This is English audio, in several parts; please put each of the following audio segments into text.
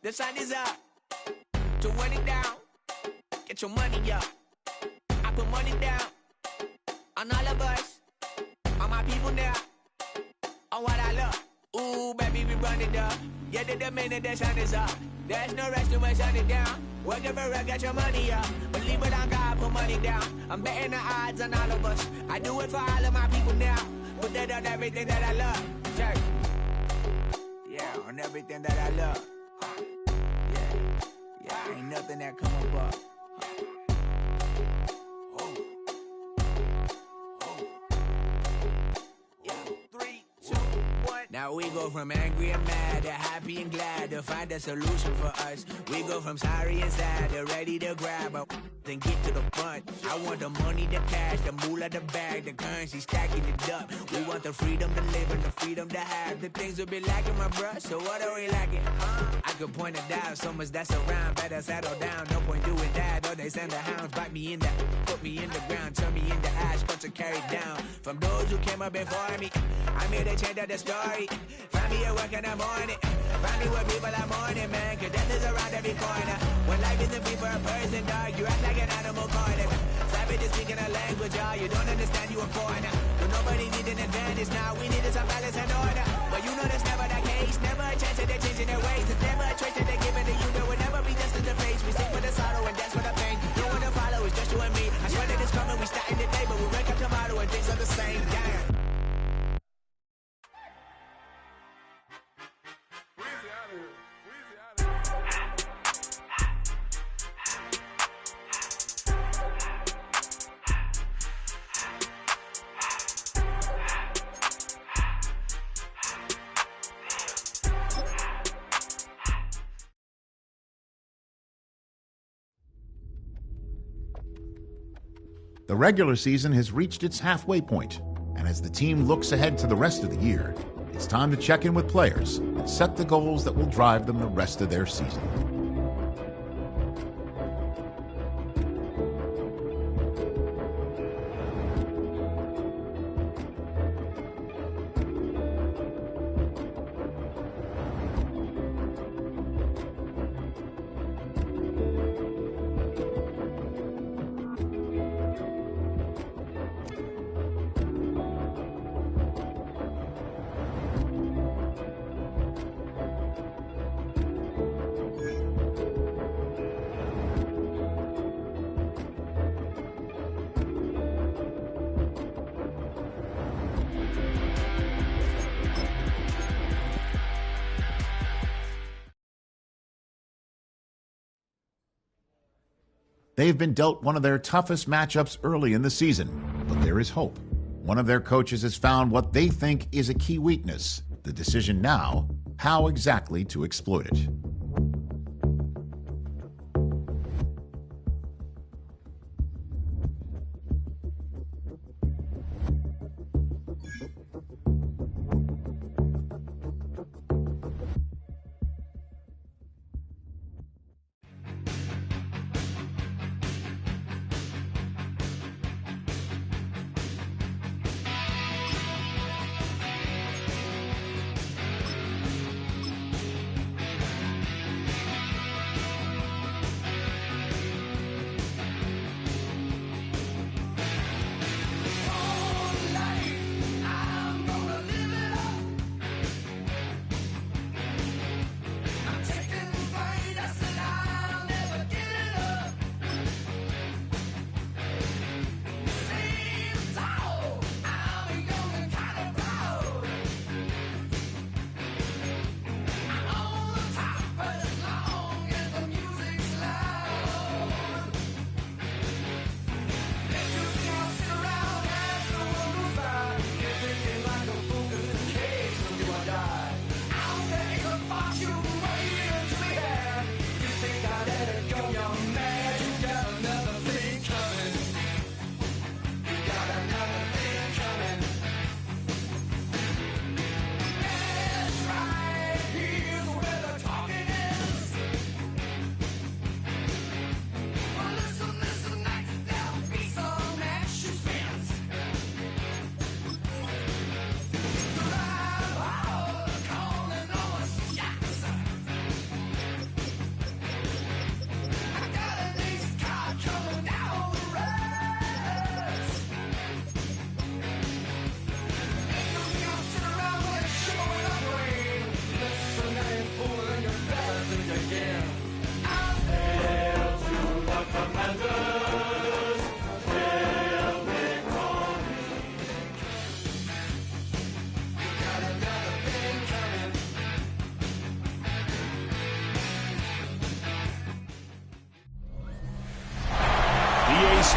The sun is up. To run it down. Get your money up. I put money down. On all of us. On my people now. On what I love. Ooh, baby, we run it up. Yeah, the minute the sun is up. There's no rest to shut it down. Working for real, get your money up. Believe it on God, put money down. I'm betting the odds on all of us. I do it for all of my people now. Put that on everything that I love. Church. Yeah, on everything that I love. Yeah, ain't nothing that come above. Now we go from angry and mad to happy and glad to find a solution for us. We go from sorry and sad to ready to grab a then get to the front. I want the money, the cash, the moolah, the bag, the currency, stacking it up. We want the freedom to live and the freedom to have. The things will be lacking, my bruh, so what are we lacking? I could point it out, so much that's around. Better settle down, no point doing that. Or they send the hounds, bite me in the, put me in the ground, turn me into ash, cut to carry down. From those who came up before me, I'm here to change up the story. Find me at work in the morning. Find me where people are mourning, man. Cause death is around every corner. When life isn't free for a person, dog, you act like an animal corner. Savage is speaking a language, y'all. You don't understand, you a foreigner. But nobody needs an advantage now. We needed some balance and order. But you know that's never the case. Never a chance that they're changing their ways. It's never a trait that they're giving to you. There will never be just in the face. We sing for the sorrow and dance for the pain. No one to follow, it's just you and me. I swear that it's coming, we starting today. But we wake up tomorrow and things are the same. Damn. The regular season has reached its halfway point, and as the team looks ahead to the rest of the year, it's time to check in with players and set the goals that will drive them the rest of their season. They've been dealt one of their toughest matchups early in the season, but there is hope. One of their coaches has found what they think is a key weakness. The decision now, how exactly to exploit it.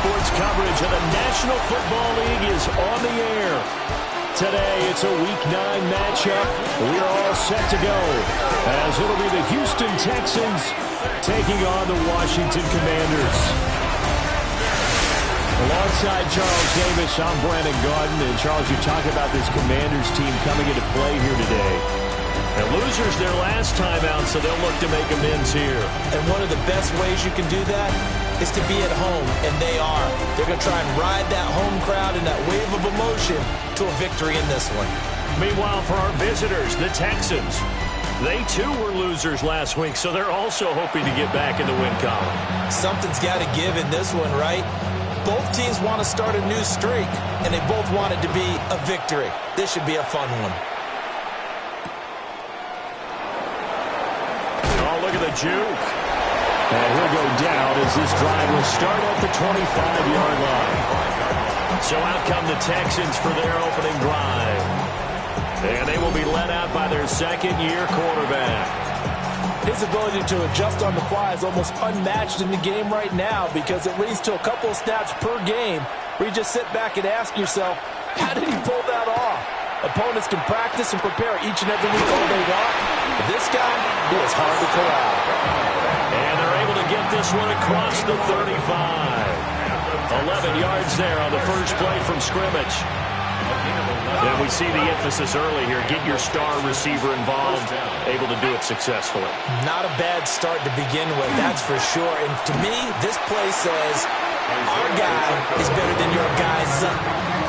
sports coverage of the National Football League is on the air. Today, it's a Week 9 matchup. We're all set to go, as it'll be the Houston Texans taking on the Washington Commanders. Alongside Charles Davis, I'm Brandon Gaudin. And Charles, you talk about this Commanders team coming into play here today. And losers their last time out, so they'll look to make amends here. And one of the best ways you can do that is to be at home, and they are. They're going to try and ride that home crowd and that wave of emotion to a victory in this one. Meanwhile, for our visitors, the Texans, they too were losers last week, so they're also hoping to get back in the win column. Something's got to give in this one, right? Both teams want to start a new streak, and they both want it to be a victory. This should be a fun one. Look at the juke. And he'll go down as this drive will start at the 25-yard line. So out come the Texans for their opening drive. And they will be led out by their second-year quarterback. His ability to adjust on the fly is almost unmatched in the game right now because it leads to a couple of snaps per game where you just sit back and ask yourself, how did he pull that off? Opponents can practice and prepare each and every week all they want. But this guy, he is hard to corral. And they're able to get this one across the 35. 11 yards there on the first play from scrimmage. And we see the emphasis early here. Get your star receiver involved, able to do it successfully. Not a bad start to begin with, that's for sure. And to me, this play says, our guy is better than your guy's.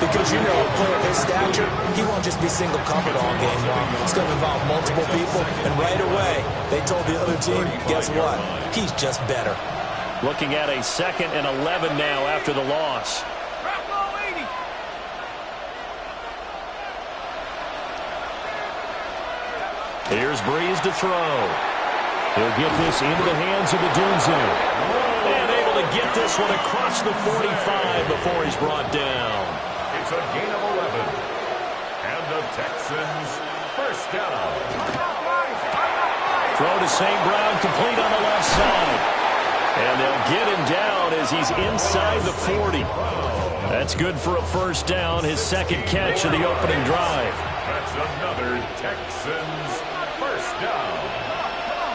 Because, you know, a player of his stature, he won't just be single covered all game long. It's going to involve multiple people. And right away, they told the other team, guess what? He's just better. Looking at a 2nd and 11 now after the loss. Here's Breeze to throw. He'll get this into the hands of the Dunze. And able to get this one across the 45 before he's brought down. It's a gain of 11. And the Texans first down. Throw to St. Brown, complete on the left side. And they'll get him down as he's inside the 40. That's good for a first down, his second catch of the opening drive. That's another Texans first down.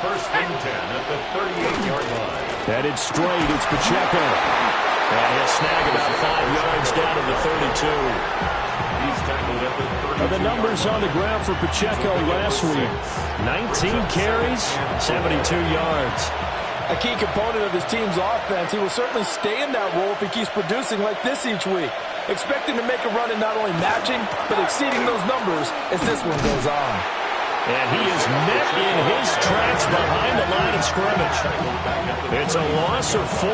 First and 10 at the 38-yard line. Headed straight, it's Pacheco. And he'll snag about 5 yards down to the 32. He's tackled at the 32. The numbers on the ground for Pacheco last week. 19 carries, 72 yards. A key component of his team's offense. He will certainly stay in that role if he keeps producing like this each week. Expecting to make a run and not only matching, but exceeding those numbers as this one goes on. And he is met in his tracks behind the line of scrimmage. It's a loss of 4.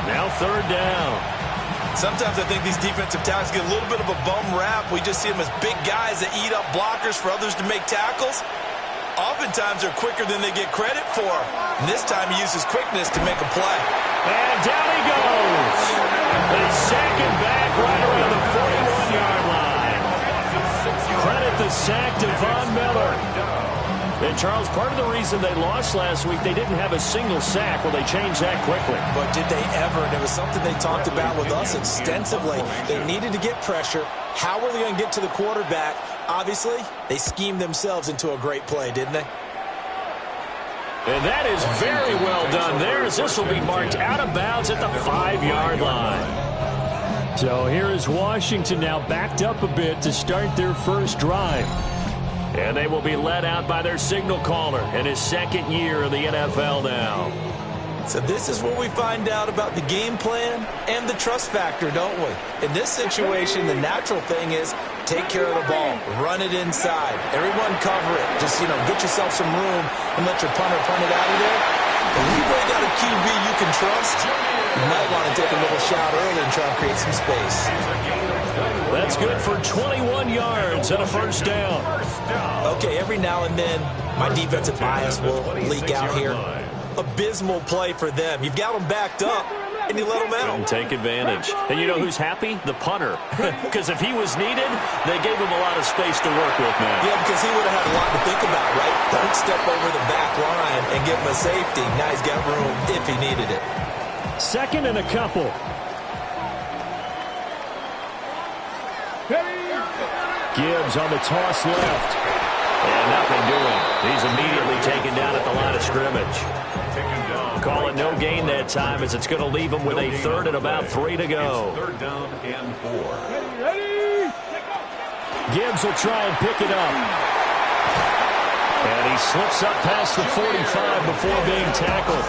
Now third down. Sometimes I think these defensive tackles get a little bit of a bum rap. We just see them as big guys that eat up blockers for others to make tackles. Oftentimes they're quicker than they get credit for. And this time he uses quickness to make a play. And down he goes. They sack him back right around the 41-yard line. Credit the sack to Von Miller. And, Charles, part of the reason they lost last week, they didn't have a single sack. Well, they changed that quickly. But did they ever? And it was something they talked about with us extensively. They needed to get pressure. How were they going to get to the quarterback? Obviously, they schemed themselves into a great play, didn't they? And that is very well done there, as this will be marked out of bounds at the 5-yard line. So here is Washington now backed up a bit to start their first drive. And they will be led out by their signal caller in his second year of the NFL now. So this is where we find out about the game plan and the trust factor, don't we? In this situation, the natural thing is take care of the ball, run it inside, everyone cover it. Just, get yourself some room and let your punter punt it out of there. If you've really got a QB you can trust, you might want to take a little shot early and try and create some space. That's good for 21 yards and a first down. Okay, every now and then, my defensive bias will leak out here. Abysmal play for them. You've got them backed up, and you let them out. And take advantage. And you know who's happy? The punter. Because if he was needed, they gave him a lot of space to work with now. Yeah, because he would have had a lot to think about, right? Don't step over the back line and give him a safety. Now he's got room if he needed it. Second and a couple. Gibbs on the toss left. And nothing doing. He's immediately taken down at the line of scrimmage. Call it no gain that time as it's going to leave him with a third and about 3 to go. Third down and 4. Gibbs will try and pick it up. And he slips up past the 45 before being tackled.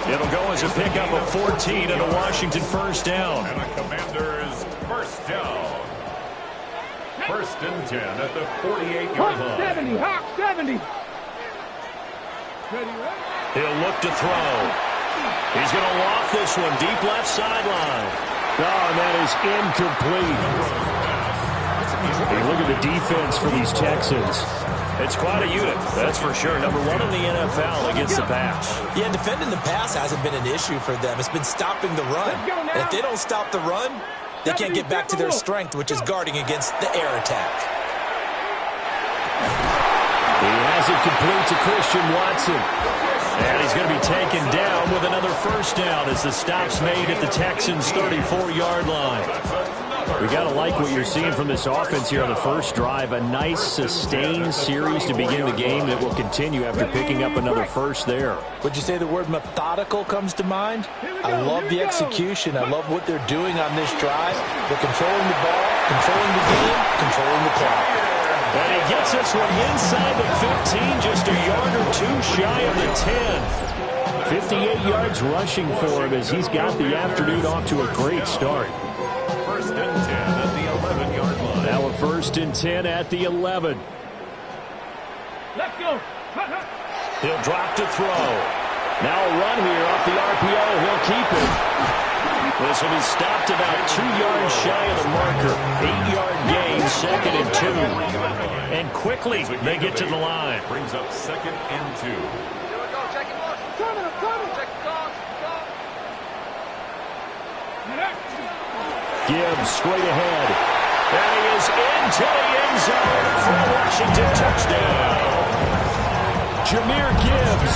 It'll go as a pickup of 14 and a Washington first down. And a Commanders first down. First and 10 at the 48-yard line. 70, Hawk 70. He'll look to throw. He's going to loft this one deep left sideline. Oh, and that is incomplete. Hey, look at the defense for these Texans. It's quite a unit, that's for sure. Number 1 in the NFL against the pass. Yeah, defending the pass hasn't been an issue for them. It's been stopping the run. And if they don't stop the run, they can't get back to their strength, which is guarding against the air attack. He has it complete to Christian Watson. And he's going to be taken down with another first down as the stop's made at the Texans' 34-yard line. We got to like what you're seeing from this offense here on the first drive. A nice, sustained series to begin the game that will continue after picking up another first there. Would you say the word methodical comes to mind? I love the execution. I love what they're doing on this drive. They're controlling the ball, controlling the game, controlling the clock. And he gets this one inside the 15, just a yard or two shy of the 10. 58 yards rushing for him as he's got the afternoon off to a great start. First and 10 at the 11-yard line. Now a first and 10 at the 11. Let's go. He'll drop to throw. Now a run here off the RPO. He'll keep it. This will be stopped about 2 yards shy of the marker. 8-yard gain, second and 2. And quickly they get to the line. Brings up second and 2. Gibbs straight ahead. And he is into the end zone for a Washington touchdown. Jahmyr Gibbs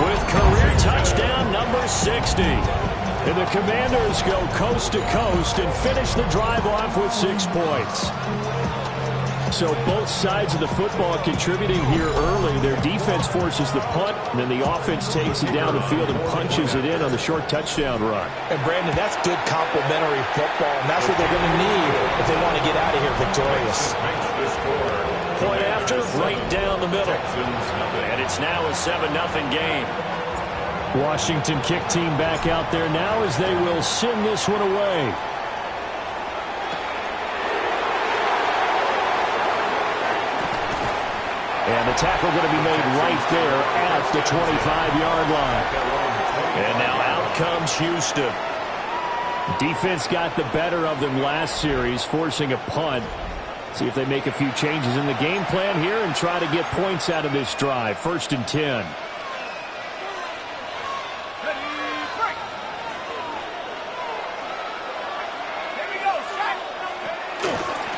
with career touchdown number 60. And the Commanders go coast to coast and finish the drive off with 6 points. So both sides of the football contributing here early. Their defense forces the punt, and then the offense takes it down the field and punches it in on the short touchdown run. And, Brandon, that's good complementary football, and that's what they're going to need if they want to get out of here victorious. Makes the score. Point after, right down the middle. And it's now a 7-0 game. Washington kick team back out there now as they will send this one away. And the tackle going to be made right there at the 25-yard line. And now out comes Houston. Defense got the better of them last series, forcing a punt. See if they make a few changes in the game plan here and try to get points out of this drive. First and 10.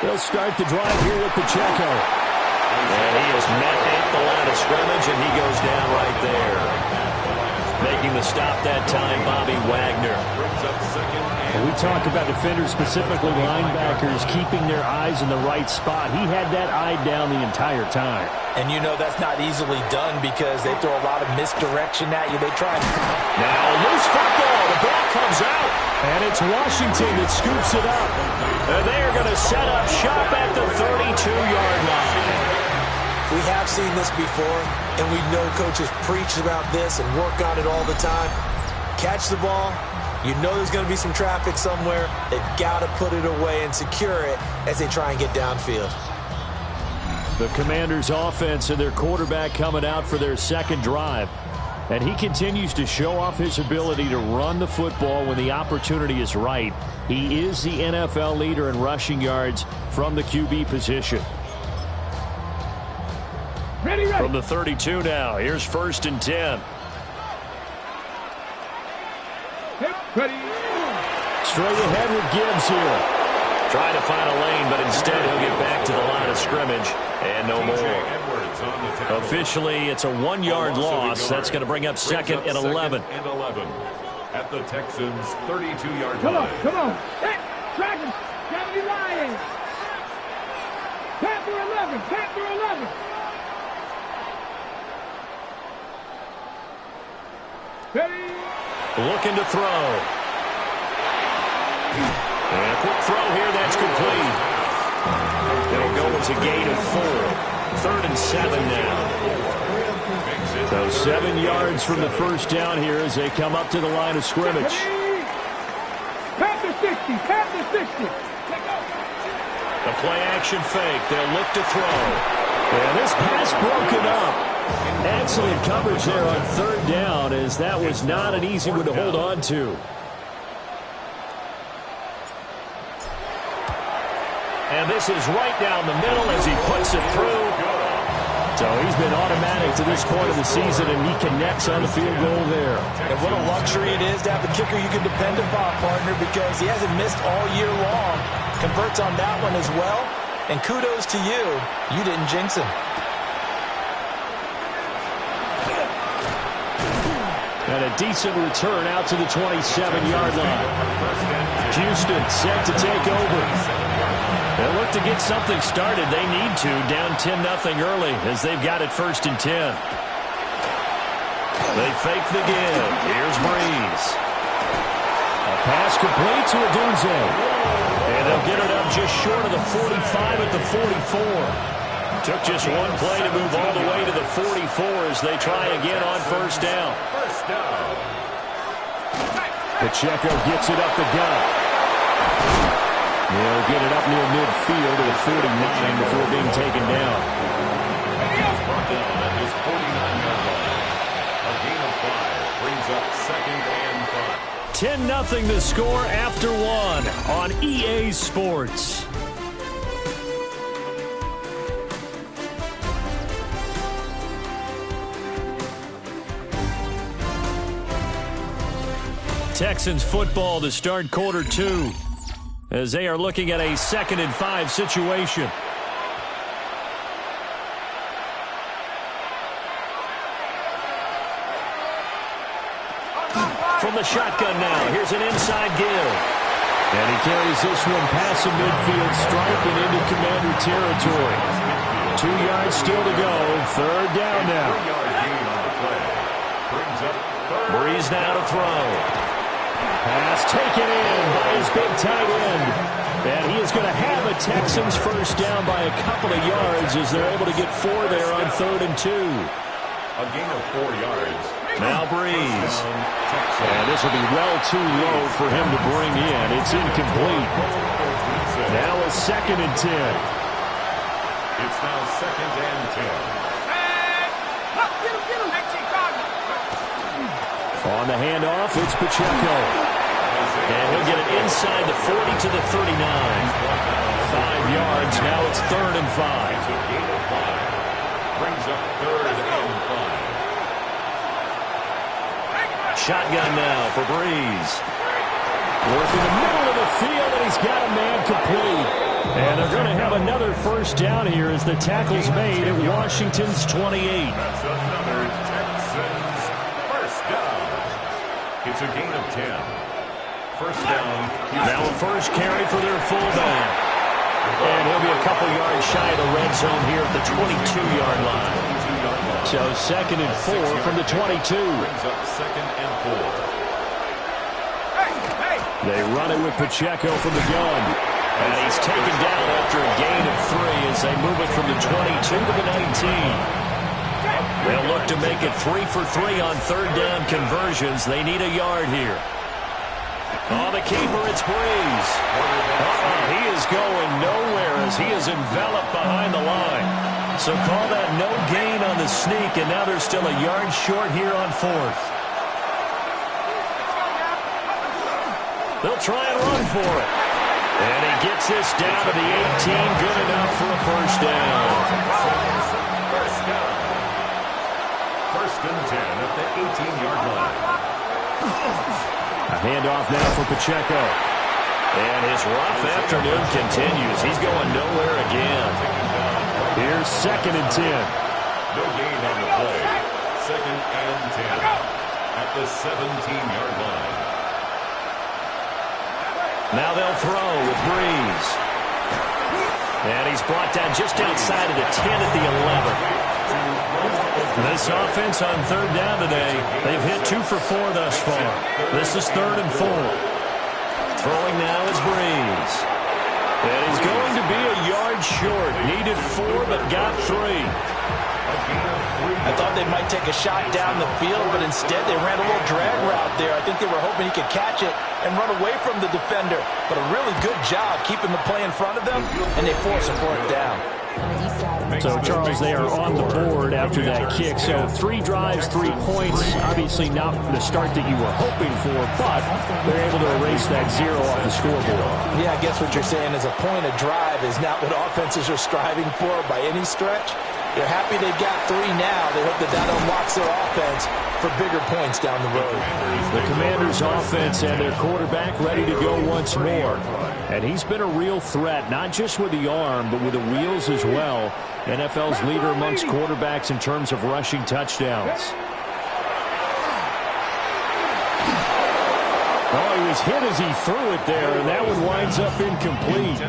They'll start the drive here with Pacheco. And he is met at the line of scrimmage, and he goes down right there. Making the stop that time, Bobby Wagner. We talk about defenders, specifically linebackers, keeping their eyes in the right spot. He had that eye down the entire time. And you know that's not easily done because they throw a lot of misdirection at you. They try. Now a loose football. The ball comes out. And it's Washington that scoops it up. And they are going to set up shop at the 32-yard line. We have seen this before, and we know coaches preach about this and work on it all the time. Catch the ball. You know there's going to be some traffic somewhere. They've got to put it away and secure it as they try and get downfield. The Commanders' offense and their quarterback coming out for their second drive. And he continues to show off his ability to run the football when the opportunity is right. He is the NFL leader in rushing yards from the QB position. Ready. From the 32 now, here's first and 10. Ready. Straight ahead with Gibbs here. Trying to find a lane, but instead he'll get back to the line of scrimmage. And no more. Officially, it's a 1-yard loss. That's going to bring up second and 11. At the Texans' 32-yard line. Come on. Hey, track him. 70 Lions. 11. Panther 11. Ready. Looking to throw. And a quick throw here. That's complete. It'll go as a gain of 4. 3rd and 7 now. So 7 yards from the first down here as they come up to the line of scrimmage. Panther 60. Panther 60. The play action fake. They'll look to throw. And this pass broken up. Excellent coverage there on 3rd down, as that was not an easy one to hold on to. And this is right down the middle as he puts it through. So he's been automatic to this point of the season, and he connects on the field goal there. And what a luxury it is to have a kicker you can depend upon, partner, because he hasn't missed all year long. Converts on that one as well. And kudos to you. You didn't jinx him. And a decent return out to the 27-yard line. Houston set to take over. They'll look to get something started. They need to, down 10-0 early as they've got it 1st and 10. They fake the give. Here's Breeze. A pass complete to Odunze. And they'll get it up just short of the 45 at the 44. Took just one play to move all the way to the 44 as they try again on 1st down. Pacheco gets it up the gut. They'll get it up near midfield to the 49 before being taken down. Brought down at his 49-yard line. A gain of 5 brings up 2nd and 5. 10-0 the score after 1 on EA Sports. Texans football to start quarter 2 as they are looking at a 2nd and 5 situation. From the shotgun now, here's an inside give. And he carries this one past the midfield stripe and into Commander territory. 2 yards still to go. 3rd down now. Breeze now to throw. Pass taken in by his big tight end. And he is going to have a Texans 1st down by a couple of yards as they're able to get 4 there on 3rd and 2. A gain of 4 yards. Now Breeze. And this will be well too low for him to bring in. It's incomplete. Now a 2nd and 10. It's now 2nd and 10. On the handoff, it's Pacheco. And he'll get it inside the 40 to the 39. 5 yards. Now it's 3rd and 5. It's a gain of 5. Brings up 3rd and 5. Shotgun now for Breeze. Working the middle of the field, and he's got a man complete. And they're going to have another 1st down here as the tackle's made at Washington's 28. That's another Texans 1st down. It's a gain of 10. 1st down. Now a first carry for their fullback. And he'll be a couple yards shy of the red zone here at the 22-yard line. So 2nd and 4 from the 22. Brings up 2nd and 4. They run it with Pacheco from the gun. And he's taken down after a gain of 3 as they move it from the 22 to the 19. They'll look to make it 3 for 3 on 3rd down conversions. They need a yard here. On the keeper, it's Breeze. He is going nowhere as he is enveloped behind the line. So call that no gain on the sneak, and now they're still a yard short here on 4th. They'll try and run for it. And he gets this down to the 18. Good enough for a 1st down. 1st down. 1st and 10 at the 18-yard line. A handoff now for Pacheco. And his rough afternoon continues. He's going nowhere again. Here's 2nd and 10. No gain on the play. 2nd and 10 at the 17-yard line. Now they'll throw with Breeze. And he's brought down just outside of the 10 at the 11. This offense on third down today, they've hit 2 for 4 thus far. This is 3rd and 4. Throwing now is Breeze. And he's going to be a yard short. Needed 4, but got 3. I thought they might take a shot down the field, but instead they ran a little drag route there. I think they were hoping he could catch it and run away from the defender. But a really good job keeping the play in front of them, and they force a 4th down. So, Charles, they are on the board after that kick. So 3 drives, 3 points. Obviously not the start that you were hoping for, but they're able to erase that 0 off the scoreboard. Yeah, I guess what you're saying is a point of drive is not what offenses are striving for by any stretch. They're happy they've got 3 now. They hope that unlocks their offense for bigger points down the road. The Commanders' offense and their quarterback ready to go once more. And he's been a real threat, not just with the arm, but with the wheels as well. NFL's leader amongst quarterbacks in terms of rushing touchdowns. Oh, he was hit as he threw it there, and that one winds up incomplete.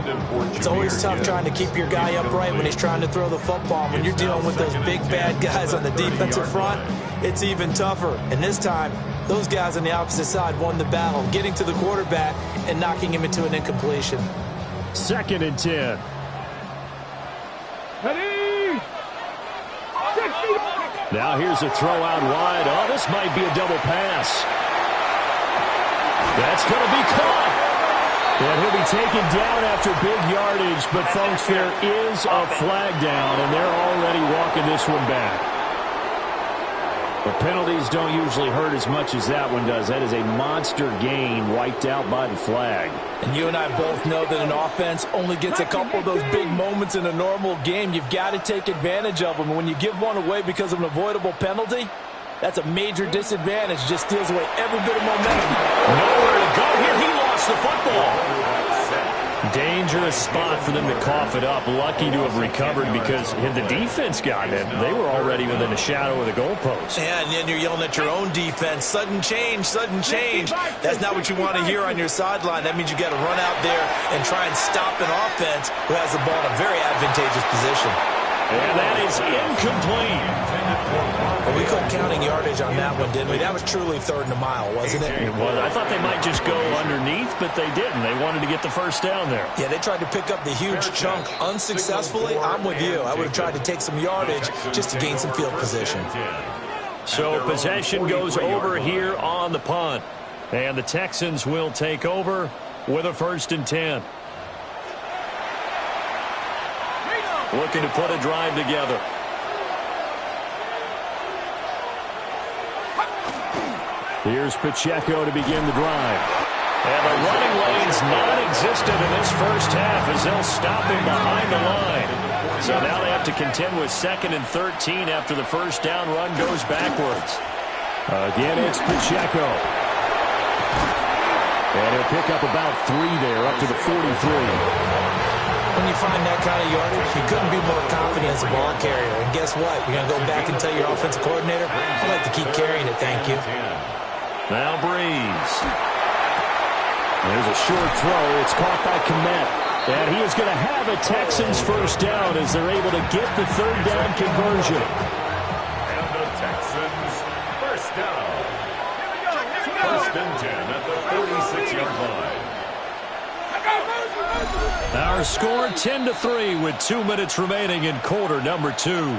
It's always tough trying to keep your guy upright when he's trying to throw the football. When you're dealing with those big, bad guys on the defensive front, it's even tougher. And this time, those guys on the opposite side won the battle, getting to the quarterback and knocking him into an incompletion. 2nd and 10. Ready? Now here's a throw out wide. Oh, this might be a double pass. That's going to be caught. And he'll be taken down after big yardage. But, folks, there is a flag down, and they're already walking this one back. The penalties don't usually hurt as much as that one does. That is a monster gain wiped out by the flag. And you and I both know that an offense only gets a couple of those big moments in a normal game. You've got to take advantage of them. And when you give one away because of an avoidable penalty, that's a major disadvantage. Just steals away every bit of momentum. Nowhere to go here. He lost the football. Dangerous spot for them to cough it up. Lucky to have recovered because had the defense gotten it, they were already within a shadow of the goalpost. Yeah, and then you're yelling at your own defense. Sudden change, sudden change. That's not what you want to hear on your sideline. That means you got to run out there and try and stop an offense who has the ball in a very advantageous position. And that is incomplete. Well, we couldn't counting yardage on that one, didn't we? That was truly 3rd and a mile, wasn't it? It was. I thought they might just go underneath, but they didn't. They wanted to get the first down there. Yeah, they tried to pick up the huge chunk unsuccessfully. I'm with you. I would have tried to take some yardage just to gain some field position. So possession goes over here on the punt. And the Texans will take over with a 1st and 10. Looking to put a drive together. Here's Pacheco to begin the drive. And the running lane's non-existent in this first half as they'll stop him behind the line. So now they have to contend with 2nd and 13 after the first down run goes backwards. Again, it's Pacheco. And he'll pick up about 3 there, up to the 43. When you find that kind of yardage, you couldn't be more confident as a ball carrier. And guess what? You're going to go back and tell your offensive coordinator, I'd like to keep carrying it, thank you. Now Breeze. There's a short throw. It's caught by Kmet. And he is going to have a Texans first down as they're able to get the 3rd down conversion. And the Texans first down. 1st and 10 at the 46-yard line. Our score 10-3 with 2 minutes remaining in quarter number 2.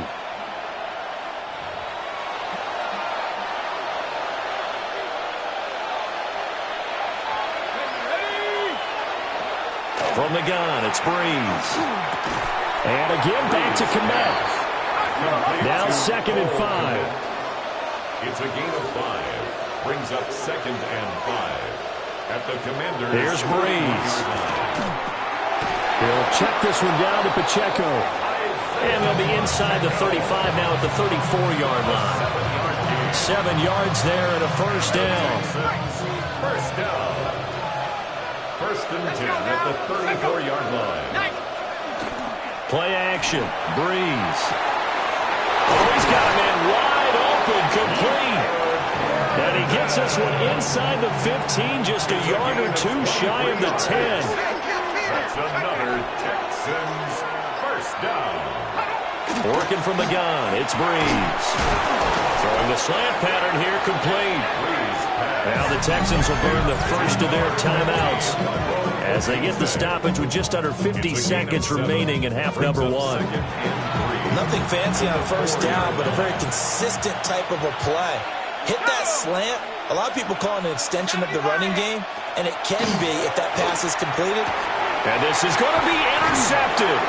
From the gun, it's Breeze. And again back to Kmet. Now 2nd and 5. It's a gain of 5. Brings up 2nd and 5. At the Commanders. Here's Breeze. He'll check this one down to Pacheco. And they'll be inside the 35 now at the 34-yard line. 7 yards there and a first down. First down. 1st and 10 at the 34-yard line. Play action. Breeze. Oh, he's got a man wide open, complete. And he gets this one inside the 15, just a yard or 2 shy of the 10. That's another Texans down. Working from the gun, it's Breeze. Throwing the slant pattern here, complete. Now the Texans will burn the first of their timeouts as they get the stoppage with just under 50 seconds remaining in half number one. Nothing fancy on first down, but a very consistent type of a play. Hit that slant. A lot of people call it an extension of the running game, and it can be if that pass is completed. And this is going to be intercepted.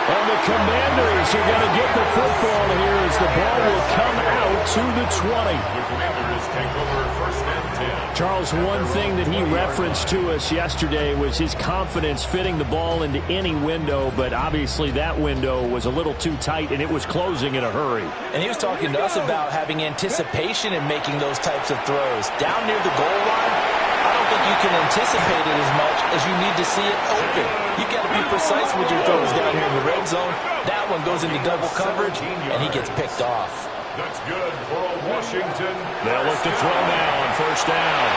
And the Commanders are going to get the football here as the ball will come out to the 20. The Commanders take over first and 10. Charles, one thing that he referenced to us yesterday was his confidence fitting the ball into any window, but obviously that window was a little too tight and it was closing in a hurry. And he was talking to us about having anticipation in making those types of throws. Down near the goal line, I don't think you can anticipate it as much as you need to see it open. You've got to be precise with your throws down here in the red zone. That one goes into double coverage, and he gets picked off. That's good for Washington. They'll look to throw now on first down.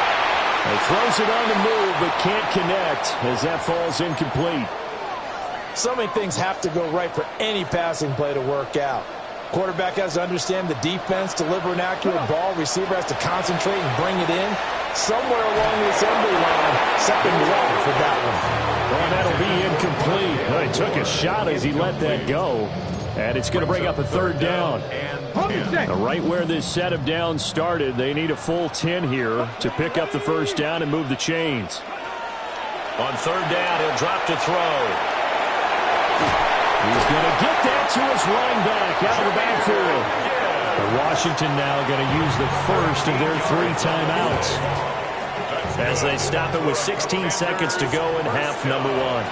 He throws it on the move, but can't connect as that falls incomplete. So many things have to go right for any passing play to work out. Quarterback has to understand the defense, deliver an accurate ball. Receiver has to concentrate and bring it in. Somewhere along the assembly line, second one for that one. Well, that'll be incomplete. Well, he took a shot as he let that go. And it's going to bring up a third down. Right where this set of downs started, they need a full 10 here to pick up the first down and move the chains. On third down, he'll drop to throw. He's going to get that to his running back out of the backfield. But Washington now going to use the first of their 3 timeouts as they stop it with 16 seconds to go in half number one.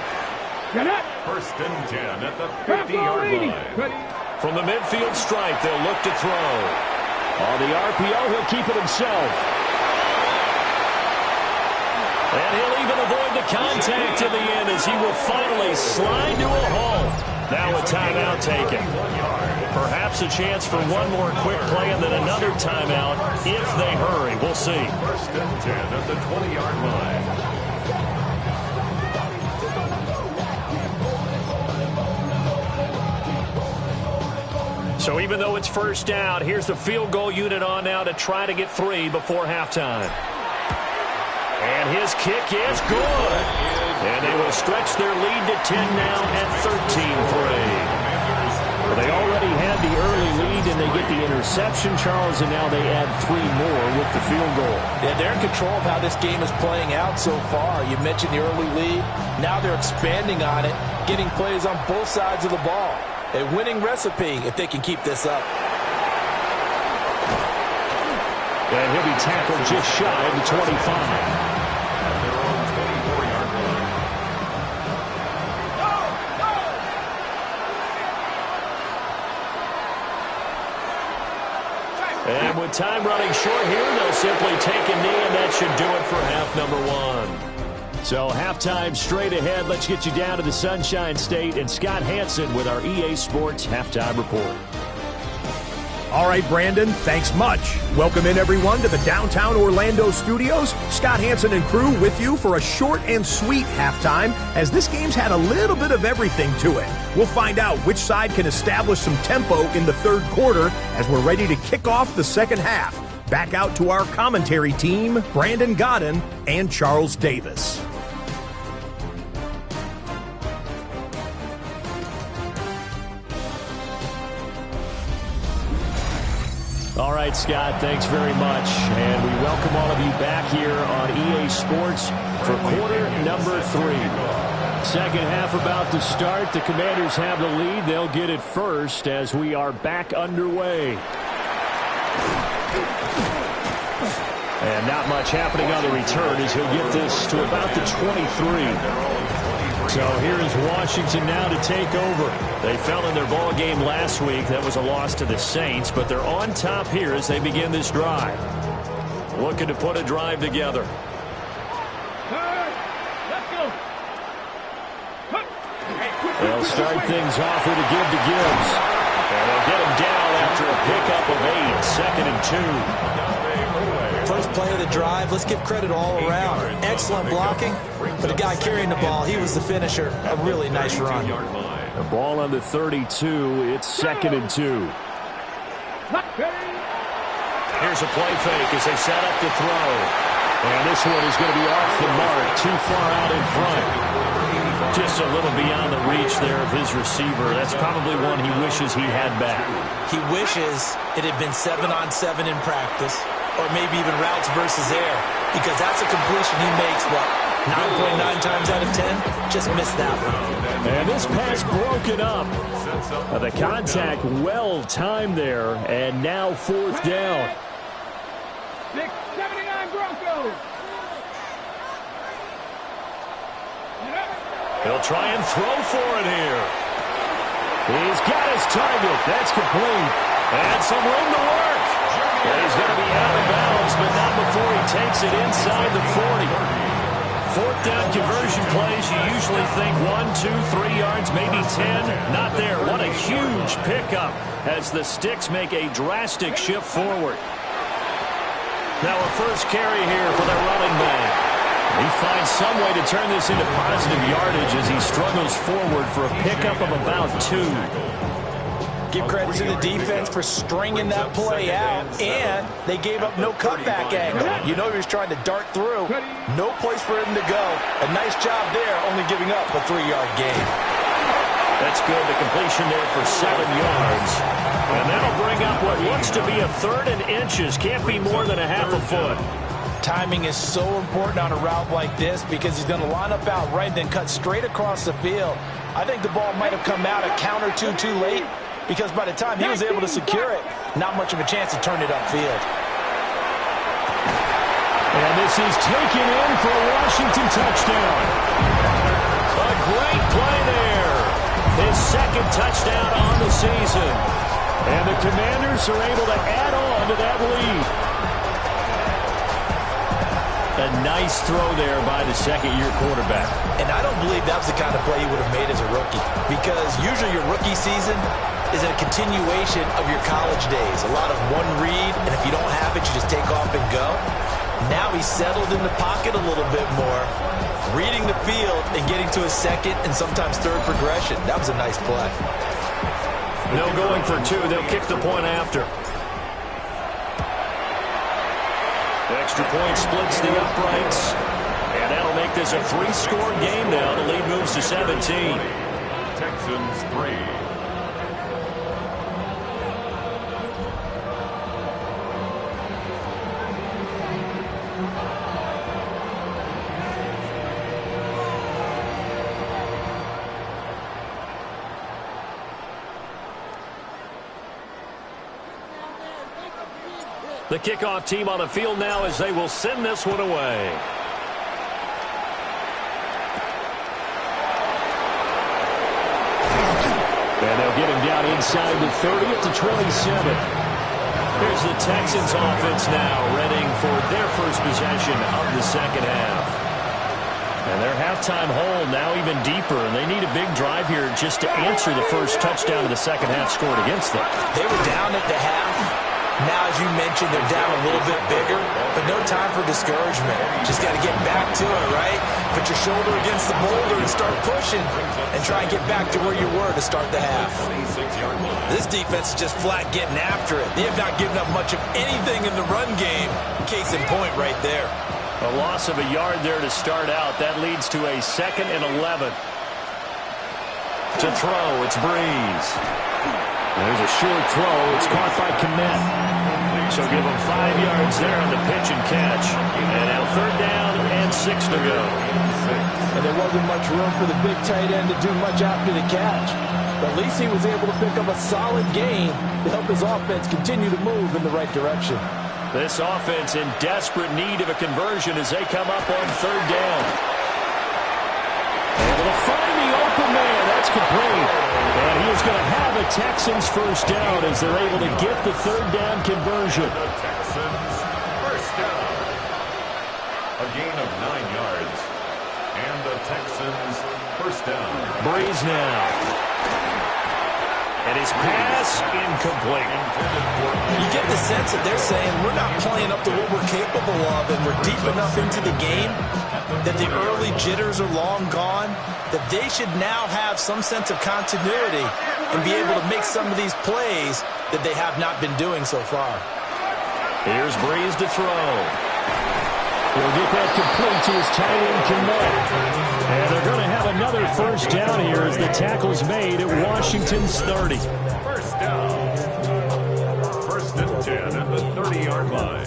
First and 10 at the 50-yard line. From the midfield stripe, they'll look to throw. On the RPO, he'll keep it himself. And he'll even avoid the contact in the end as he will finally slide to a halt. Now a timeout taken. Perhaps a chance for one more quick play and then another timeout if they hurry. We'll see. First and 10 at the 20-yard line. So even though it's first down, here's the field goal unit on now to try to get 3 before halftime. And his kick is good. And they will stretch their lead to 10 now at 13-3. Well, they already had the early lead, and they get the interception, Charles, and now they add 3 more with the field goal. Yeah, they're in control of how this game is playing out so far. You mentioned the early lead. Now they're expanding on it, getting plays on both sides of the ball. A winning recipe if they can keep this up. And he'll be tackled just shy of the 25. And with time running short here, they'll simply take a knee, and that should do it for half number one. So halftime straight ahead. Let's get you down to the Sunshine State and Scott Hansen with our EA Sports Halftime Report. All right, Brandon, thanks much. Welcome in, everyone, to the downtown Orlando studios. Scott Hansen and crew with you for a short and sweet halftime, as this game's had a little bit of everything to it. We'll find out which side can establish some tempo in the third quarter as we're ready to kick off the second half. Back out to our commentary team, Brandon Godden and Charles Davis. All right, Scott, thanks very much. And we welcome all of you back here on EA Sports for quarter number 3. Second half about to start. The Commanders have the lead. They'll get it first as we are back underway. And not much happening on the return as he'll get this to about the 23. So here is Washington now to take over. They fell in their ball game last week. That was a loss to the Saints, but they're on top here as they begin this drive. Looking to put a drive together. They'll start things off with a give to Gibbs. And they'll get him down after a pickup of 8, 2nd and 2. First play of the drive, let's give credit all around. Excellent blocking, but the guy carrying the ball, he was the finisher. A really nice run. The ball on the 32. It's 2nd and 2. Here's a play fake as they set up to throw. And this one is going to be off the mark, too far out in front. Just a little beyond the reach there of his receiver. That's probably one he wishes he had back. He wishes it had been 7-on-7 in practice, or maybe even routes versus air, because that's a completion he makes, 9.9 times out of 10? Just missed that one. And this pass broken up. The contact well timed there, and now 4th down. 79 Broncos. He'll try and throw for it here. He's got his target. That's complete. And some room to work. And he's going to be out of bounds, but not before he takes it inside the 40. 4th down conversion plays, you usually think 1, 2, 3 yards, maybe 10. Not there. What a huge pickup as the Sticks make a drastic shift forward. Now a first carry here for their running back. He finds some way to turn this into positive yardage as he struggles forward for a pickup of about 2. Give credit to the defense for stringing that play out, and they gave up no cutback angle. You know he was trying to dart through. No place for him to go. A nice job there, only giving up a 3-yard gain. That's good. The completion there for 7 yards. And that'll bring up what looks to be a 3rd and inches. Can't be more than a half a foot. Timing is so important on a route like this because he's going to line up out right, then cut straight across the field. I think the ball might have come out a count or two too late because by the time he was able to secure it, not much of a chance to turn it upfield. And this is taken in for a Washington touchdown. A great play there. His 2nd touchdown on the season. And the Commanders are able to add on to that lead. A nice throw there by the 2nd-year quarterback. And I don't believe that was the kind of play he would have made as a rookie because usually your rookie season is a continuation of your college days. A lot of one read, and if you don't have it, you just take off and go. Now he's settled in the pocket a little bit more, reading the field and getting to his 2nd and sometimes 3rd progression. That was a nice play. No going for 2. They'll kick the point after. Extra point splits the uprights. And that'll make this a 3-score game now. The lead moves to 17. Texans 3. The kickoff team on the field now as they will send this one away. And they'll get him down inside the 30 up to 27. Here's the Texans offense now, readying for their first possession of the 2nd half. And their halftime hole now even deeper, and they need a big drive here just to answer the first touchdown of the 2nd half scored against them. They were down at the half. Now, as you mentioned, they're down a little bit bigger, but no time for discouragement. Just got to get back to it, right? Put your shoulder against the boulder and start pushing and try and get back to where you were to start the half. This defense is just flat getting after it. They have not given up much of anything in the run game. Case in point right there. A loss of a yard there to start out. That leads to a 2nd and 11. To throw, it's Breeze. There's a short throw. It's caught by Kmet. So give him 5 yards there on the pitch and catch. And now 3rd down and 6 to go. And there wasn't much room for the big tight end to do much after the catch. But at least he was able to pick up a solid gain to help his offense continue to move in the right direction. This offense in desperate need of a conversion as they come up on 3rd down. Able to find the open man. That's complete. And he is going to have a Texans first down as they're able to get the 3rd down conversion. The Texans first down. A gain of 9 yards. And the Texans first down. Breeze now. And his pass incomplete. You get the sense that they're saying we're not playing up to what we're capable of, and we're deep enough into the game that the early jitters are long gone, that they should now have some sense of continuity and be able to make some of these plays that they have not been doing so far. Here's Breeze to throw. He'll get that complete to his tight end, Kmet. And they're going to have another first down here as the tackle's made at Washington's 30. First down. First and 10 at the 30-yard line.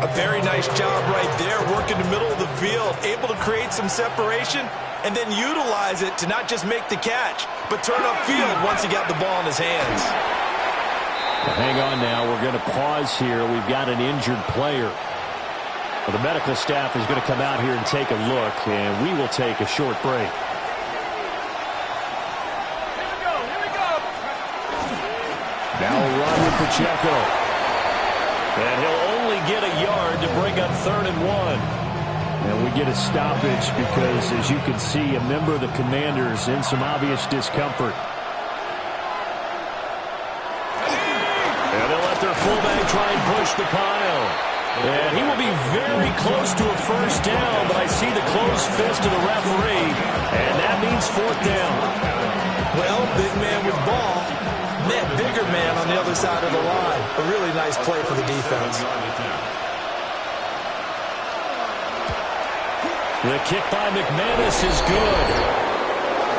A very nice job right there, working the middle of the field, able to create some separation and then utilize it to not just make the catch, but turn upfield once he got the ball in his hands. Hang on now. We're going to pause here. We've got an injured player. Well, the medical staff is going to come out here and take a look, and we will take a short break. Here we go. Now a run with Pacheco. And he'll only get a yard to bring up 3rd and 1. And we get a stoppage because, as you can see, a member of the Commanders in some obvious discomfort. And they'll let their fullback try and push the pile. And he will be very close to a first down, but I see the closed fist of the referee, and that means 4th down. Well, big man with ball met bigger man on the other side of the line. A really nice play for the defense. The kick by McManus is good.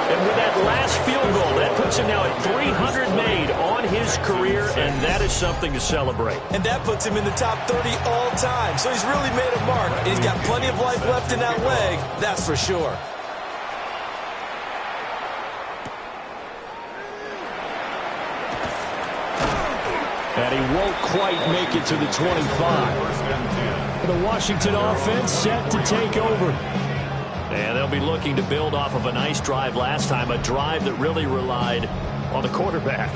And with that last field goal, that puts him now at 300 made on his career, and that is something to celebrate. And that puts him in the top 30 all time. So he's really made a mark. And he's got plenty of life left in that leg, that's for sure. And he won't quite make it to the 25. The Washington offense set to take over. And they'll be looking to build off of a nice drive last time, a drive that really relied on the quarterback.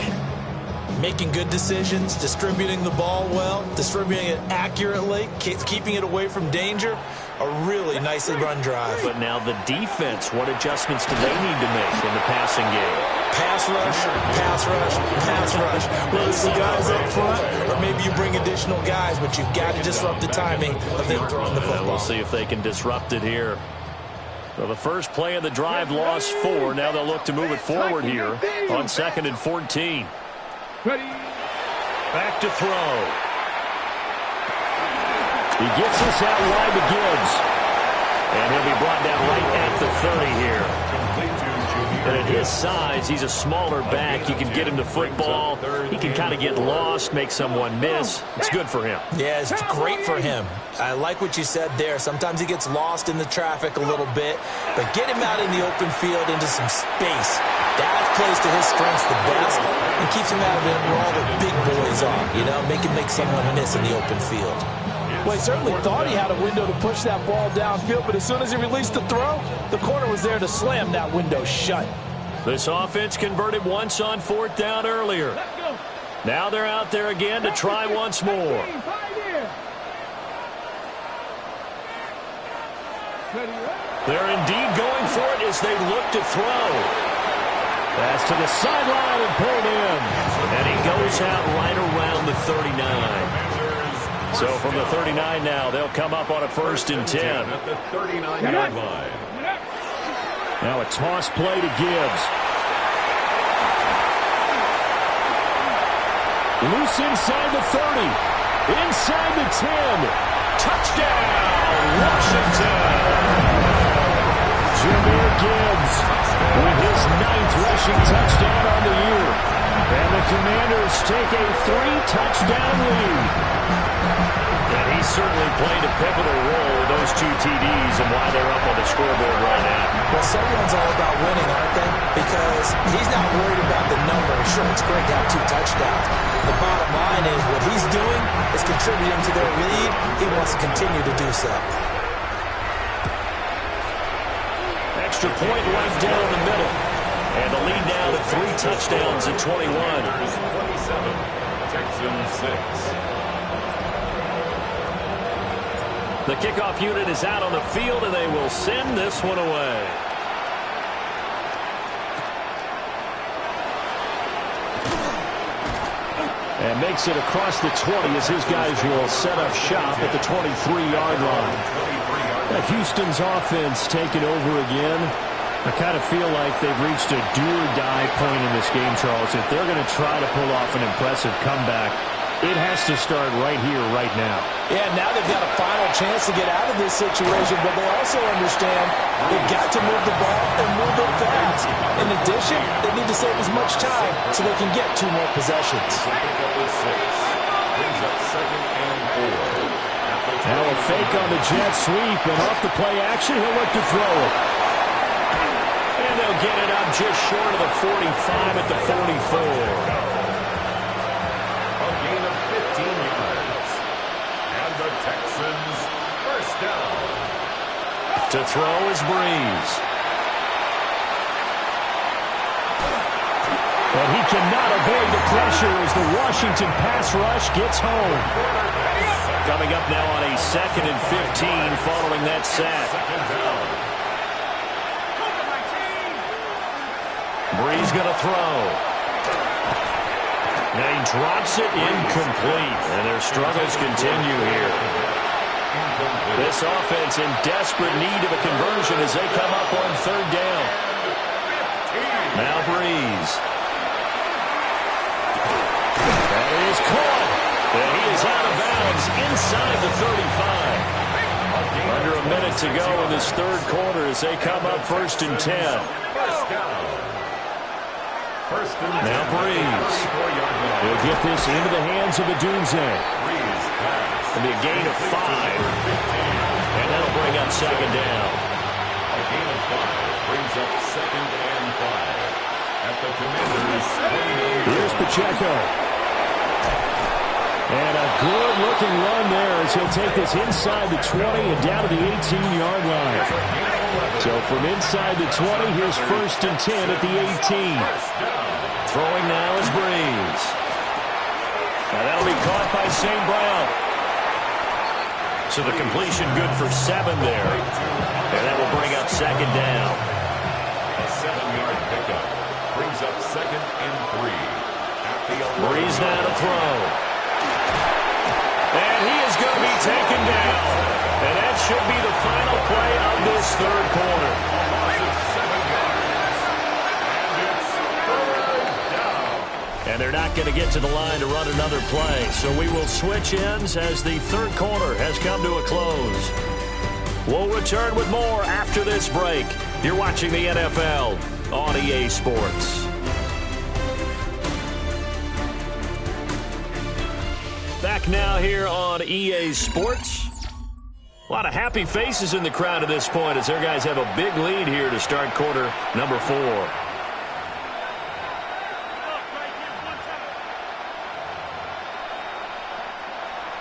Making good decisions, distributing the ball well, distributing it accurately, keeping it away from danger. A really nicely run drive. But now the defense, what adjustments do they need to make in the passing game? Pass rush, pass rush, pass rush. Whether it's the guys up front or maybe you bring additional guys, but you've got to disrupt the timing of them throwing the football. We'll see if they can disrupt it here. So the first play of the drive lost 4. Now they'll look to move it forward here on 2nd and 14. Back to throw. He gets this out wide to Gibbs. And he'll be brought down right at the 30 here. And at his size, he's a smaller back. You can get him to football. He can kind of get lost, make someone miss. It's good for him. Yeah, it's great for him. I like what you said there. Sometimes he gets lost in the traffic a little bit, but get him out in the open field into some space. That plays to his strengths the best and keeps him out of it where all the big boys are, you know, make him make someone miss in the open field. Well, he certainly thought he had a window to push that ball downfield, but as soon as he released the throw, the corner was there to slam that window shut. This offense converted once on 4th down earlier. Now they're out there again to try once more. They're indeed going for it as they look to throw. Pass to the sideline and pulled in. And he goes out right around the 39. So from the 39 now, they'll come up on a 1st and 10. At the 39-yard line. Now a toss play to Gibbs. Loose inside the 30. Inside the 10. Touchdown, Washington. Jahmyr Gibbs with his 9th rushing touchdown on the year. And the Commanders take a 3-touchdown lead. And he certainly played a pivotal role in those 2 TDs and why they're up on the scoreboard right now. Well, someone's all about winning, aren't they? Because he's not worried about the number. Sure, it's great to have 2 touchdowns. The bottom line is what he's doing is contributing to their lead. He wants to continue to do so. Extra point right down the middle. And the lead now to 3 touchdowns at 21. 27, Texans 6. The kickoff unit is out on the field, and they will send this one away. And makes it across the 20 as his guys will set up shop at the 23-yard line. Houston's offense taking over again. I kind of feel like they've reached a do-or-die point in this game, Charles. If they're going to try to pull off an impressive comeback, it has to start right here, right now. Yeah, now they've got a final chance to get out of this situation, but they also understand they've got to move the ball and move it fast. In addition, they need to save as much time so they can get 2 more possessions. Now a fake on the jet sweep, and off the play action, he'll look to throw it. And they'll get it up just short of the 45 at the 44. Texans first down. To throw is Breeze. And he cannot avoid the pressure as the Washington pass rush gets home. Coming up now on a 2nd and 15 following that sack. Breeze going to throw. Now he drops it incomplete, and their struggles continue here. This offense in desperate need of a conversion as they come up on 3rd down. Now Breeze. That is caught. And he is out of bounds inside the 35. Under a minute to go in this 3rd quarter as they come up 1st and 10. Now Breeze. He'll get this into the hands of the Doomsday. It'll be a gain of 5. And that'll bring up 2nd down. A gain of 5 brings up 2nd and 5. At the Commanders' 28. Here's Pacheco. And a good-looking run there as he'll take this inside the 20 and down to the 18-yard line. So from inside the 20, here's 1st and 10 at the 18. Throwing now is Breeze. Now that'll be caught by St. Brown. So the completion good for 7 there. And that will bring up 2nd down. A 7-yard pickup brings up 2nd and 3. Breeze now to throw. And he is going to be taken down. And that should be the final play of this 3rd quarter. And they're not going to get to the line to run another play. So we will switch ends as the 3rd quarter has come to a close. We'll return with more after this break. You're watching the NFL on EA Sports. Back now here on EA Sports. A lot of happy faces in the crowd at this point as their guys have a big lead here to start quarter number 4.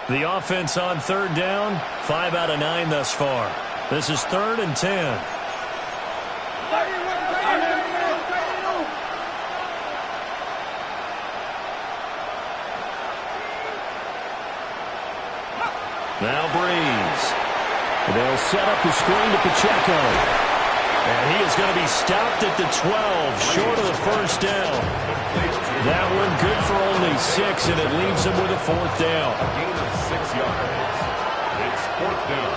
The offense on 3rd down, 5 out of 9 thus far. This is 3rd and 10. Now Breeze. They'll set up the screen to Pacheco. And he is going to be stopped at the 12, short of the 1st down. That one good for only 6, and it leaves him with a 4th down. A gain of 6 yards. It's 4th down.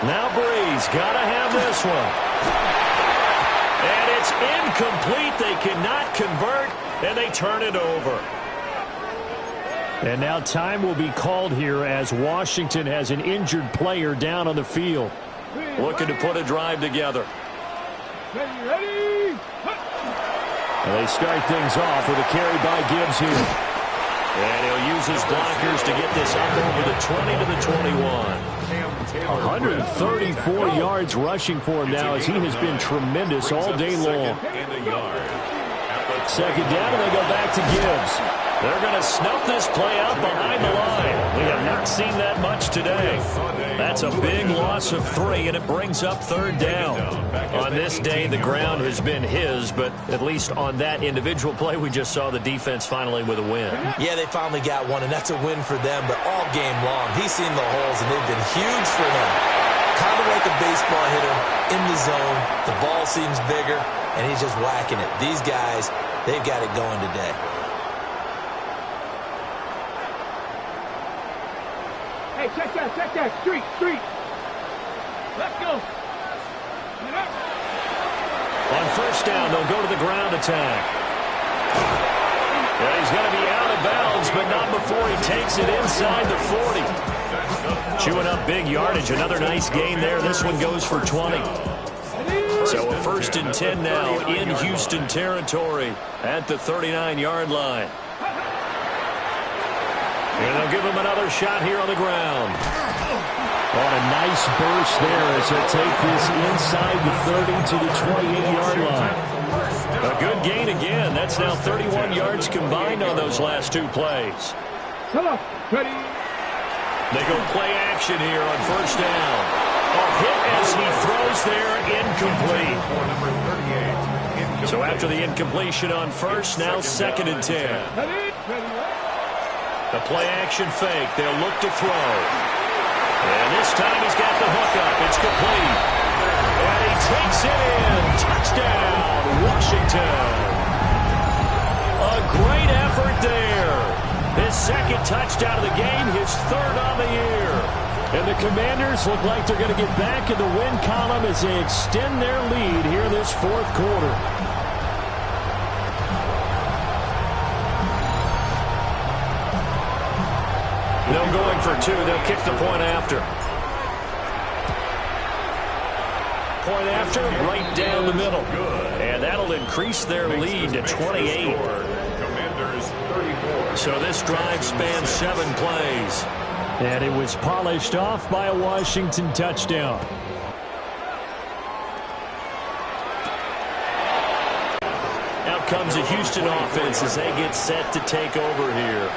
Now Breeze got to have this one. And it's incomplete. They cannot convert, and they turn it over. And now time will be called here as Washington has an injured player down on the field. Looking to put a drive together. And they start things off with a carry by Gibbs here. And he'll use his blockers to get this up over the 20 to the 21. 134 yards rushing for him now as he has been tremendous all day long. 2nd down, and they go back to Gibbs. They're going to snuff this play out behind the line. We have not seen that much today. That's a big loss of 3, and it brings up 3rd down. On this day, the ground has been his, but at least on that individual play, we just saw the defense finally with a win. Yeah, they finally got one, and that's a win for them, but all game long, he's seen the holes, and they've been huge for them. Kind of like a baseball hitter in the zone. The ball seems bigger, and he's just whacking it. These guys, they've got it going today. Hey, check that. Street. Let's go. On first down, they'll go to the ground attack. Yeah, he's going to be out of bounds, but not before he takes it inside the 40. Chewing up big yardage. Another nice gain there. This one goes for 20. So a 1st and 10 now in Houston territory at the 39-yard line. And they'll give him another shot here on the ground. On a nice burst there as they take this inside the 30 to the 28-yard line. A good gain again. That's now 31 yards combined on those last 2 plays. Come on, ready. They go play action here on first down. A hit as he throws there, incomplete. So after the incompletion on first, now 2nd and 10. The play action fake. They'll look to throw. And this time he's got the hook up. It's complete. And he takes it in. Touchdown, Washington. A great effort there. His 2nd touchdown of the game, his 3rd on the year. And the Commanders look like they're going to get back in the win column as they extend their lead here in this 4th quarter. No going for 2. They'll kick the point after. Point after, right down the middle. And that'll increase their lead to 28. So this drive spans 7 plays. And it was polished off by a Washington touchdown. Out comes a Houston offense as they get set to take over here.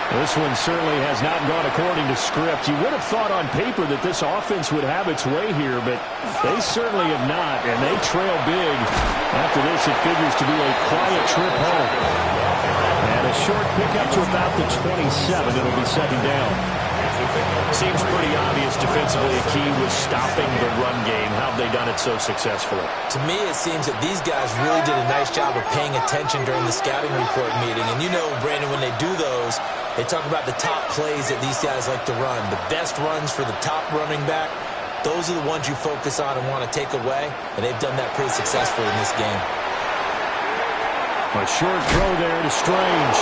This one certainly has not gone according to script. You would have thought on paper that this offense would have its way here, but they certainly have not, and they trail big. After this, it figures to be a quiet trip home. And a short pickup to about the 27. It'll be 2nd down. Seems pretty obvious defensively a key was stopping the run game. How have they done it so successfully? To me, it seems that these guys really did a nice job of paying attention during the scouting report meeting. And you know, Brandon, when they do those, they talk about the top plays that these guys like to run. The best runs for the top running back, those are the ones you focus on and want to take away. And they've done that pretty successfully in this game. A short throw there to Strange.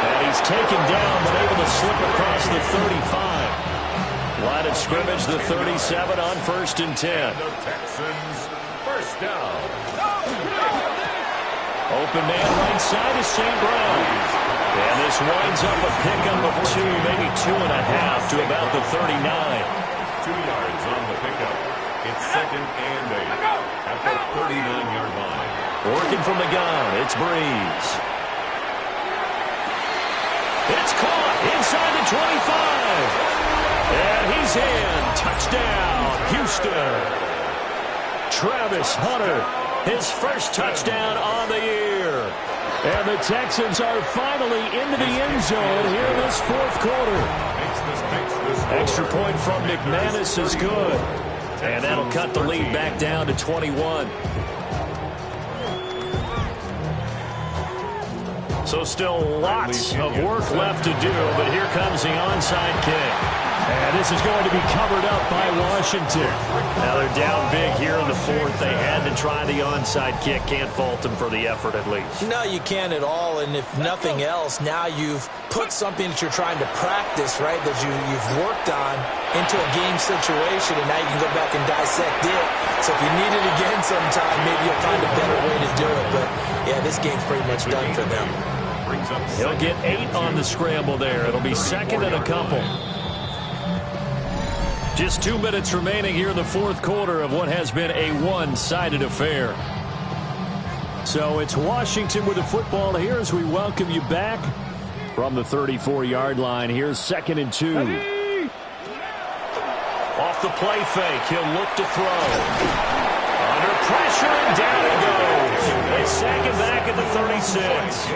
And he's taken down, but able to slip across the 35. Line of scrimmage, the 37 on 1st and 10. The Texans, 1st down. Open man right side is St. Brown. And this winds up a pickup of 2, maybe 2.5 to about the 39. 2 yards on the pickup. It's 2nd and 8 at the 39-yard line. Working from the gun, it's Breeze. It's caught inside the 25. And he's in. Touchdown, Houston. Travis Hunter, his 1st touchdown on the year. And the Texans are finally into the end zone here in this 4th quarter. Extra point from McManus is good. And that'll cut the lead back down to 21. So still lots of work left to do, but here comes the onside kick. And this is going to be covered up by Washington. Now they're down big here in the 4th. They had to try the onside kick. Can't fault them for the effort at least. No, you can't at all. And if nothing else, now you've put something that you're trying to practice, right, that you've worked on into a game situation, and now you can go back and dissect it. So if you need it again sometime, maybe you'll find a better way to do it. But, yeah, this game's pretty much done for them. He'll get 8 on the scramble there. It'll be 2nd and a couple. Just 2 minutes remaining here in the 4th quarter of what has been a one-sided affair. So it's Washington with the football here as we welcome you back from the 34-yard line. Here's 2nd and 2. Off the play fake, he'll look to throw. Under pressure, and down it goes. They sack him back at the 36.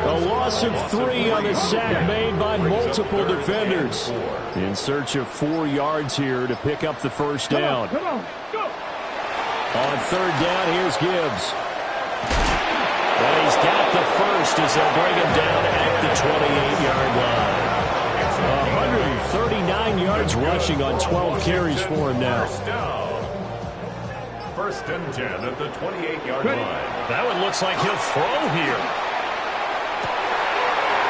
A loss of 3 on the sack made by multiple defenders. In search of 4 yards here to pick up the first down. Come on, go. On third down, here's Gibbs. And he's got the first as they'll bring him down at the 28-yard line. 139 yards rushing on 12 carries for him now. First and 10 at the 28-yard line. That one looks like he'll throw here.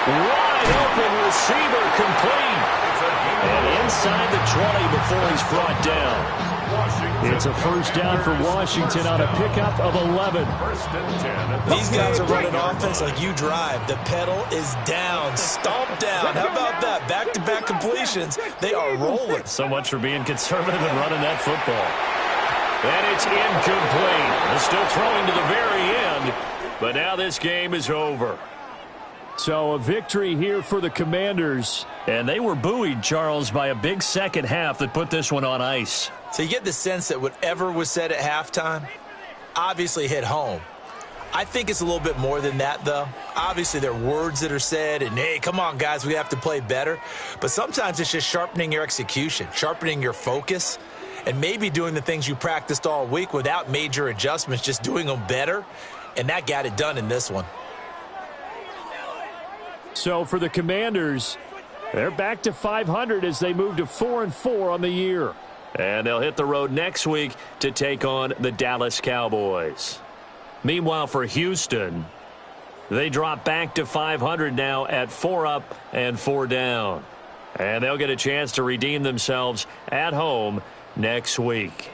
Wide open receiver complete. And inside the 20 before he's brought down. It's a first down for Washington on a pickup of 11. These guys are running offense like you drive. The pedal is down, stomp down. How about that? Back-to-back completions. They are rolling. So much for being conservative and running that football. And it's incomplete. They're still throwing to the very end, but now this game is over. So a victory here for the Commanders. And they were buoyed, Charles, by a big second half that put this one on ice. So you get the sense that whatever was said at halftime obviously hit home. I think it's a little bit more than that, though. Obviously, there are words that are said, and, hey, come on, guys, we have to play better. But sometimes it's just sharpening your execution, sharpening your focus, and maybe doing the things you practiced all week without major adjustments, just doing them better. And that got it done in this one. So for the Commanders, they're back to 500 as they move to 4-4 on the year. And they'll hit the road next week to take on the Dallas Cowboys. Meanwhile, for Houston, they drop back to 500 now at 4 up and 4 down. And they'll get a chance to redeem themselves at home next week.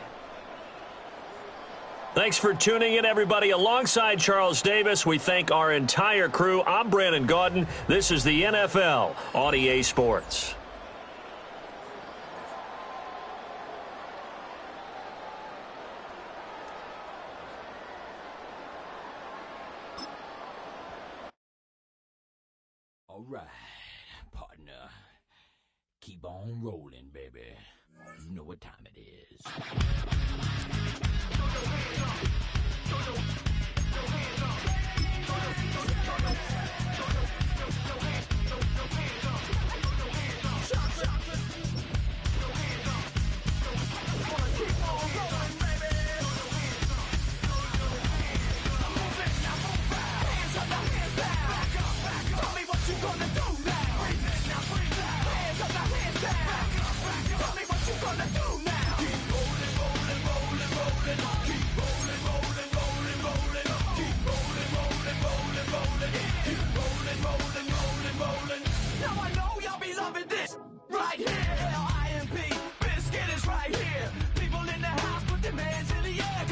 Thanks for tuning in, everybody. Alongside Charles Davis, we thank our entire crew. I'm Brandon Gaudin. This is the NFL on EA Sports. All right, partner. Keep on rolling, baby. You know what time it is.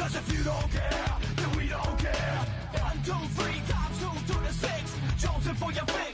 If you don't care, then we don't care. 1, 2, 3 times 2 to the 6. Jonesing for your face.